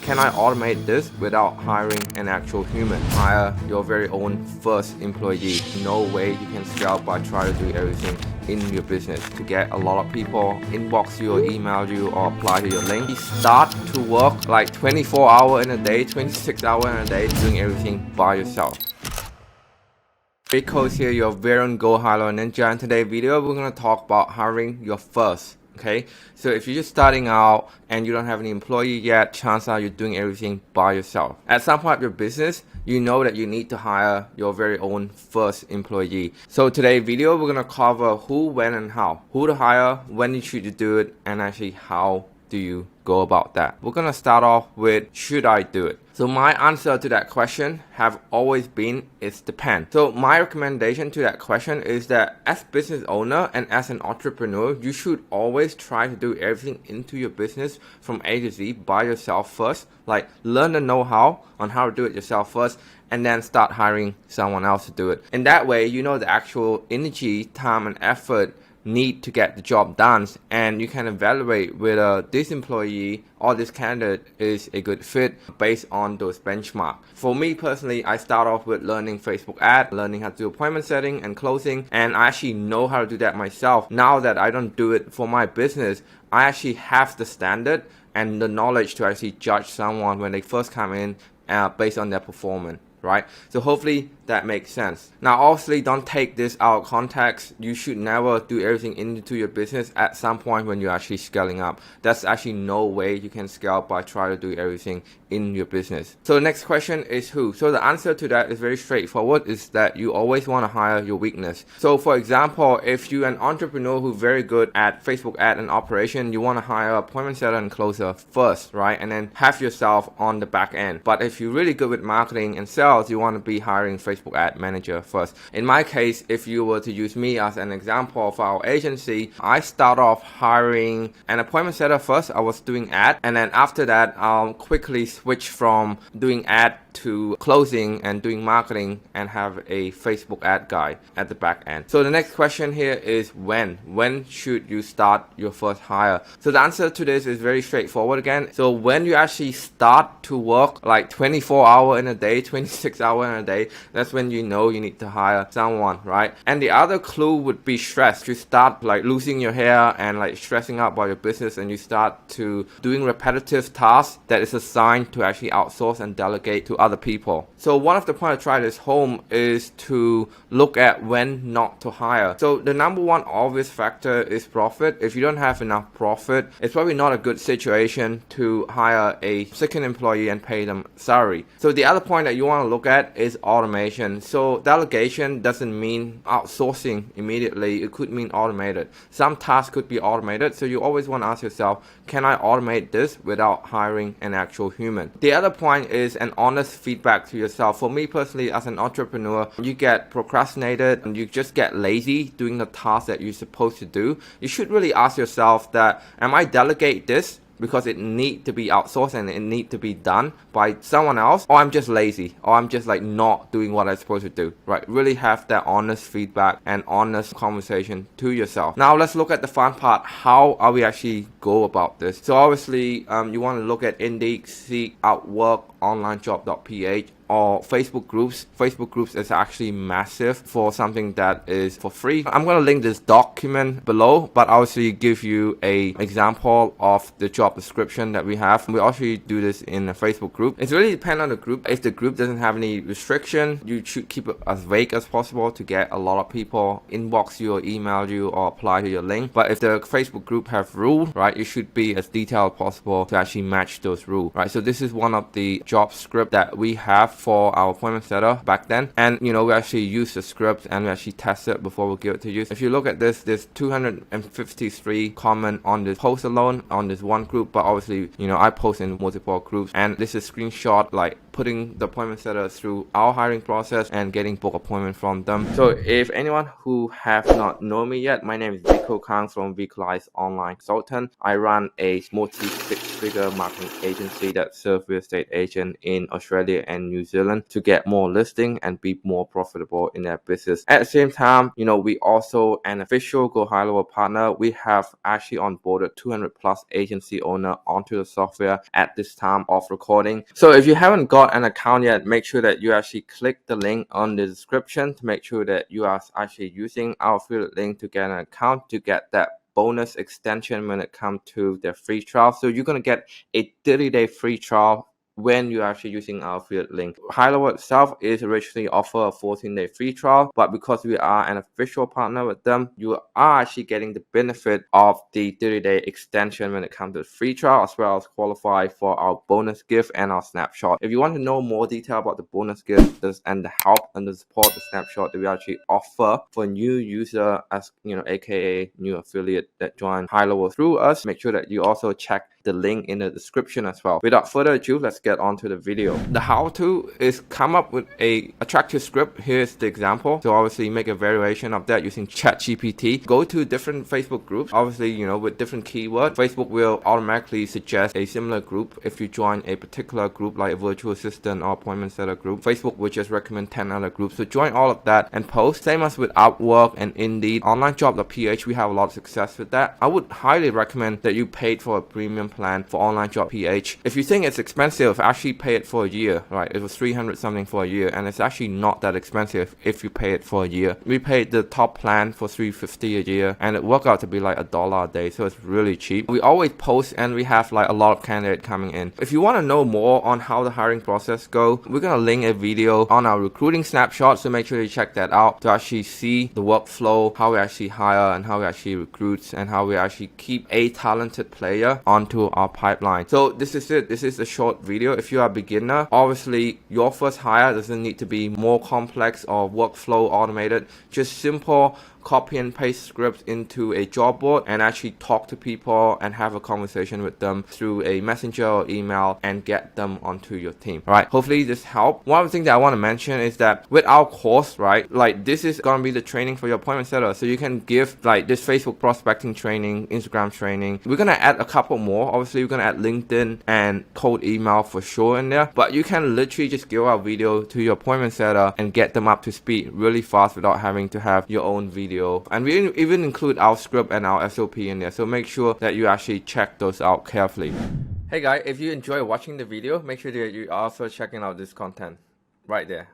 can I automate this without hiring an actual human? Hire your very own first employee. No way you can scale by trying to do everything in your business. To get a lot of people inbox you or email you or apply to your link, you start to work like 24 hours in a day, 26 hours in a day, doing everything by yourself. Vico here, your very own GoHighlevel ninja. In today's video, we're going to talk about hiring your first. Okay, so if you're just starting out and you don't have any employee yet, chances are you're doing everything by yourself. At some point of your business, you know that you need to hire your very own first employee. So today's video, we're gonna cover who, when, and how. Who to hire, when you should do it, and actually how do you go about that. We're gonna start off with, should I do it? So my answer to that question have always been, it depends. So my recommendation to that question is that as business owner and as an entrepreneur, you should always try to do everything into your business from A to Z by yourself first. Like learn the know-how on how to do it yourself first, and then start hiring someone else to do it. In that way, you know the actual energy, time, and effort need to get the job done, and you can evaluate whether this employee or this candidate is a good fit based on those benchmarks. For me personally, I start off with learning Facebook ad, learning how to do appointment setting and closing, and I actually know how to do that myself. Now that I don't do it for my business, I actually have the standard and the knowledge to actually judge someone when they first come in based on their performance. Right? So hopefully that makes sense. Now, obviously, don't take this out of context. You should never do everything into your business at some point when you're actually scaling up. That's actually no way you can scale by trying to do everything in your business. So the next question is who? So the answer to that is very straightforward, is that you always want to hire your weakness. So for example, if you're an entrepreneur who's very good at Facebook ad and operation, you want to hire appointment setter and closer first, right? And then have yourself on the back end. But if you're really good with marketing and sales, you want to be hiring Facebook ad manager first. In my case, if you were to use me as an example of our agency, I start off hiring an appointment setter first. I was doing ad, and then after that, I'll quickly switch from doing ad to closing and doing marketing and have a Facebook ad guy at the back end. So the next question here is when should you start your first hire? So the answer to this is very straightforward again. So when you actually start to work like 24 hours in a day, 26 hours in a day, that's when you know you need to hire someone, right? And the other clue would be stress. You start like losing your hair and like stressing out about your business, and you start to doing repetitive tasks that is assigned to actually outsource and delegate to other people. So one of the points I try this home is to look at when not to hire. So the number one obvious factor is profit. If you don't have enough profit, it's probably not a good situation to hire a second employee and pay them salary. So the other point that you want to look at is automation. So delegation doesn't mean outsourcing immediately. It could mean automated. Some tasks could be automated. So you always want to ask yourself, can I automate this without hiring an actual human? The other point is an honest feedback to yourself. For me personally, as an entrepreneur, you get procrastinated and you just get lazy doing the tasks that you're supposed to do. You should really ask yourself that, am I delegate this because it need to be outsourced and it need to be done by someone else, or I'm just lazy, or I'm just like not doing what I'm supposed to do, right? Really have that honest feedback and honest conversation to yourself. Now let's look at the fun part. How are we actually go about this? So obviously you want to look at Indeed, Seek, Outwork, onlinejob.ph, or Facebook groups. Facebook groups is actually massive for something that is for free. I'm going to link this document below, but I'll also give you a example of the job description that we have. We also do this in a Facebook group. It really depends on the group. If the group doesn't have any restriction, you should keep it as vague as possible to get a lot of people inbox you or email you or apply to your link. But if the Facebook group have rules, right, you should be as detailed as possible to actually match those rules, right? So this is one of the job script that we have for our appointment setter back then, and you know, we actually use the script and we actually test it before we give it to you. If you look at this, there's 253 comment on this post alone on this one group, but obviously, you know, I post in multiple groups, and this is screenshot like putting the appointment setter through our hiring process and getting book appointment from them. So if anyone who have not known me yet, my name is Vico Khang from Vico Online Consultant. I run a multi-six-figure marketing agency that serves real estate agents in Australia and New Zealand to get more listing and be more profitable in their business. At the same time, you know, we also an official GoHighlevel partner. We have actually onboarded 200 plus agency owner onto the software at this time of recording. So if you haven't got an account yet, make sure that you actually click the link on the description to make sure that you are actually using our affiliate link to get an account to get that bonus extension when it comes to the free trial. So you're going to get a 30-day free trial when you're actually using our affiliate link. Highlevel itself is originally offer a 14-day free trial, but because we are an official partner with them, you are actually getting the benefit of the 30-day extension when it comes to the free trial, as well as qualify for our bonus gift and our snapshot. If you want to know more detail about the bonus gift and the help and the support, the snapshot that we actually offer for new user, as you know, aka new affiliate that join Highlevel through us, make sure that you also check the link in the description as well. Without further ado, let's get on to the video. The how-to is come up with a attractive script. Here's the example. So obviously make a variation of that using ChatGPT. Go to different Facebook groups. Obviously, you know, with different keywords, Facebook will automatically suggest a similar group. If you join a particular group like a virtual assistant or appointment setter group, Facebook will just recommend 10 other groups. So join all of that and post. Same as with Upwork and Indeed. OnlineJob.ph, we have a lot of success with that. I would highly recommend that you paid for a premium plan for OnlineJob.ph. If you think it's expensive, actually pay it for a year, right? It was 300 something for a year, and it's actually not that expensive if you pay it for a year. We paid the top plan for $350 a year, and it worked out to be like $1 a day, so it's really cheap. We always post, and we have like a lot of candidates coming in. If you want to know more on how the hiring process go, we're gonna link a video on our recruiting snapshot, so make sure you check that out to actually see the workflow, how we actually hire and how we actually recruit, and how we actually keep a talented player onto our pipeline. So this is it. This is a short video. If you are a beginner, obviously your first hire doesn't need to be more complex or workflow automated. Just simple copy and paste scripts into a job board and actually talk to people and have a conversation with them through a messenger or email and get them onto your team. All right, hopefully this helped. One of the things that I want to mention is that with our course, right, like this is going to be the training for your appointment setter. So you can give like this Facebook prospecting training, Instagram training. We're going to add a couple more. Obviously we're going to add LinkedIn and cold email for sure in there, but you can literally just give our video to your appointment setter and get them up to speed really fast without having to have your own video. And we even include our script and our SOP in there, so make sure that you actually check those out carefully. Hey guys, if you enjoy watching the video, make sure that you are also checking out this content right there.